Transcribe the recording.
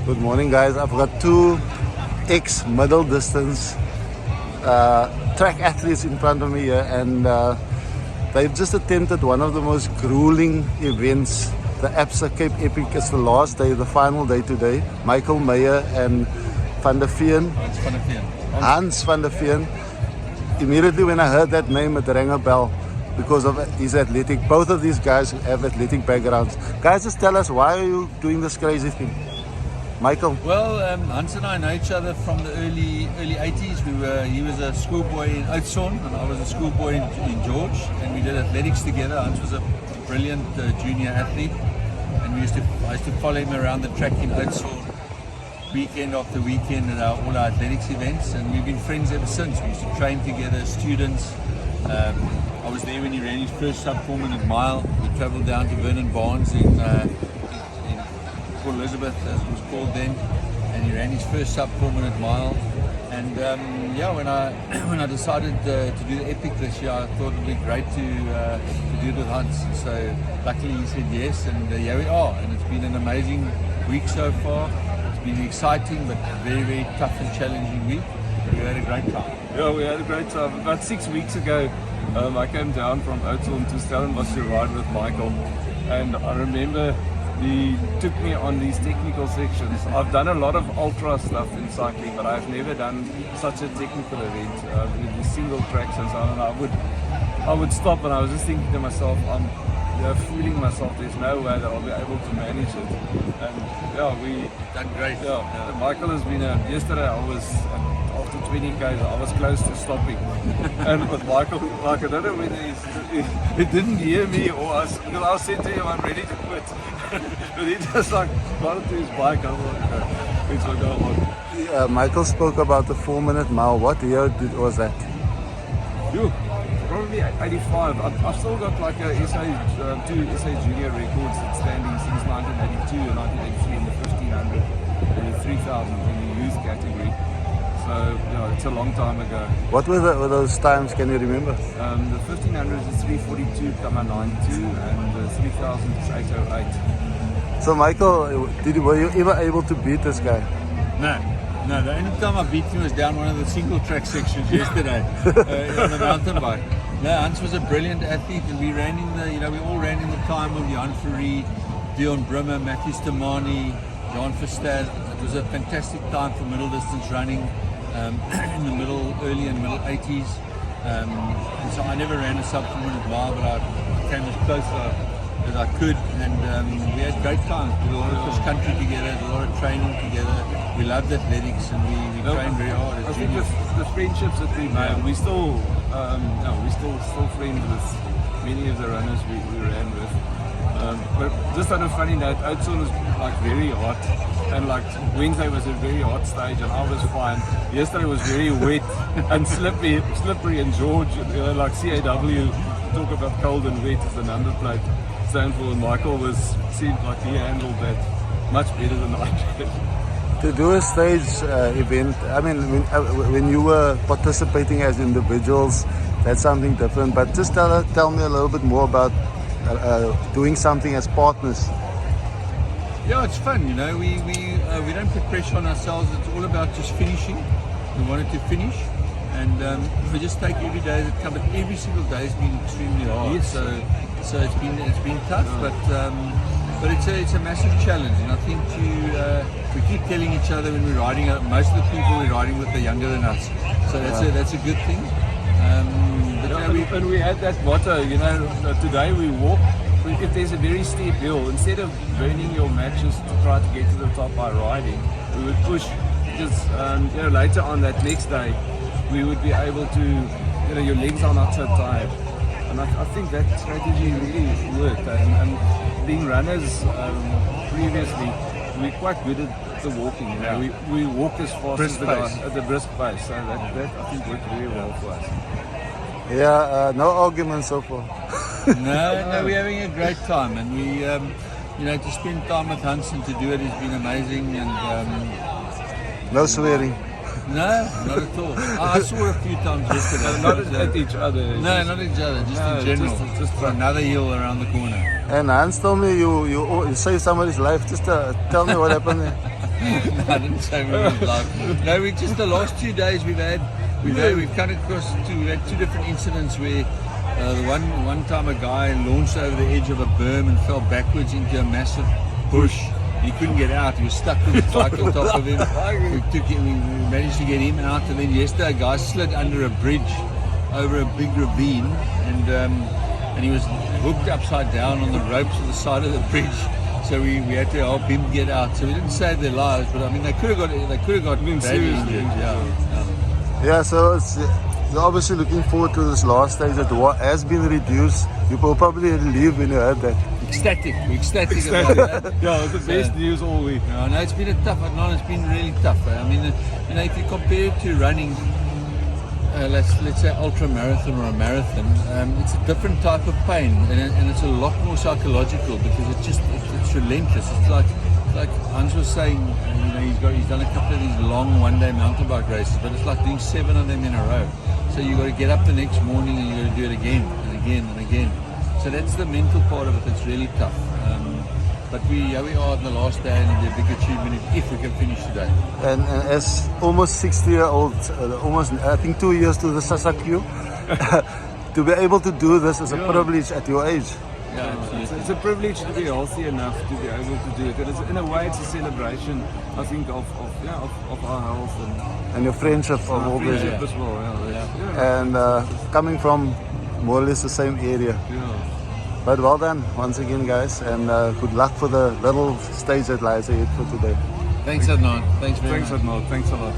Good morning, guys. I've got two ex-middle distance track athletes in front of me here, and they've just attempted one of the most grueling events, the Absa Cape Epic. It's the last day, the final day today. Michael Meyer and Veen. Hans van der Veen. Immediately when I heard that name, it rang a bell because of his athletic. Both of these guys have athletic backgrounds. Guys, just tell us, why are you doing this crazy thing? Michael? Well, Hans and I know each other from the early 80s. He was a schoolboy in Oudtshoorn and I was a schoolboy in George, and we did athletics together. Hans was a brilliant junior athlete, and I used to follow him around the track in Oudtshoorn weekend after weekend at all our athletics events, and we've been friends ever since. We used to train together as students. I was there when he ran his first sub 4 minute mile. We travelled down to Vernon Barnes in Port Elizabeth, as it was called then, and he ran his first sub 4 minute mile. And when I decided to do the epic this year, I thought it would be great to do it with Hans. So luckily he said yes, and here we are. And it's been an amazing week so far. It's been exciting, but very, very tough and challenging week. We had a great time. Yeah, we had a great time. About 6 weeks ago, I came down from Oudtshoorn to Stellenbosch to ride with Michael, and I remember he took me on these technical sections. I've done a lot of ultra stuff in cycling, but I've never done such a technical event with the single tracks and so on. And I would stop, and I was just thinking to myself, I'm fooling myself. There's no way that I'll be able to manage it. And yeah, we done great. Yeah. Michael has been yesterday. I was after 20 k's, I was close to stopping. And with Michael, like, I don't know whether he didn't hear me or because I said to him, I'm ready to quit. But he just got onto his bike. I was like, go on. Michael spoke about the 4 minute mile. What year was that? Probably 85. I've still got like two SA junior records standing since 1982 and 1983 in the 1500 and the 3000 in the youth category. So it's a long time ago. What were those times? Can you remember? The 1500 is 342,92 and the 3000 is 808. So Michael, were you ever able to beat this guy? No, the only time I beat him was down one of the single track sections yesterday on the mountain bike. No, Hans was a brilliant athlete, and we ran in we all ran in the time of Jan Fourie, Dion Brimmer, Matthew Stamani, Jan Verstad. It was a fantastic time for middle distance running in the early and middle 80s. And so I never ran a sub 4 minute mile, but I came as close as I could, and we had great times. We did a lot of cross country together, a lot of training together. We loved athletics, and we trained very hard as juniors. The friendships that we made, we still friends with many of the runners we ran with. But just on a funny note, Oudtshoorn was like very hot, and like Wednesday was a very hot stage, and I was fine. Yesterday was very wet and slippery, and George, like CAW, talk about cold and wet as the number plate stand for. And Michael seemed like he handled that much better than I did. To do a stage event, I mean, when you were participating as individuals, that's something different. But just tell me a little bit more about doing something as partners. Yeah, it's fun. We don't put pressure on ourselves. It's all about just finishing. We wanted to finish, and we just take every day that comes. But every single day has been extremely hard. Yes. So it's been tough, but it's a massive challenge, and I think we keep telling each other when we're riding. Most of the people we're riding with are younger than us, so that's a good thing. And we had that motto, today we walk. If there's a very steep hill, instead of burning your matches to try to get to the top by riding, we would push, because later on that next day we would be able to, your legs are not so tired. And I think that strategy really worked. And being runners previously, we're quite good at the walking. We walked as fast as the guys at the brisk pace. So that I think worked very well for us. Yeah, no arguments so far. No, we're having a great time, and we, to spend time with Hans and to do it has been amazing. And no swearing. No, not at all. I saw a few times yesterday. Not at each other. No, not each other. Just in general. Just for another hill around the corner. And Hans told me you saved somebody's life. Just tell me what happened there. No, I didn't say we were live. No, we just the last 2 days we've come across we had 2 different incidents where one time a guy launched over the edge of a berm and fell backwards into a massive bush. He couldn't get out. He was stuck with the bike on top of him. We managed to get him out, and then yesterday a guy slid under a bridge over a big ravine, and he was hooked upside down on the ropes on the side of the bridge. So we had to help him get out. So we didn't save their lives, but I mean they could have got badly injured. Yeah, so you're obviously looking forward to this last stage that has been reduced. You will probably leave when you heard that. Ecstatic about that. Yeah, it's the best news all week. No, it's been it's been really tough. I mean, if you compare it to running, let's say ultra marathon or a marathon, it's a different type of pain, and it's a lot more psychological because it's relentless. It's like Hans was saying, he's done a couple of these long one-day mountain bike races, but it's like doing 7 of them in a row. So you got to get up the next morning and you got to do it again and again and again. So that's the mental part of it that's really tough. But here we are on the last day, and it'll be a big achievement if we can finish today. And as almost 60-year-old, almost I think 2 years to the Sasakyu, to be able to do this is a privilege at your age. Yeah, absolutely. It's a privilege to be healthy enough to be able to do it. And in a way, it's a celebration, I think, of our health And your friendship of all this. friendship as well. And coming from more or less the same area. But well done once again, guys, and good luck for the little stage that lies ahead for today. Thanks, Adnan. Thanks very much. Thanks a lot.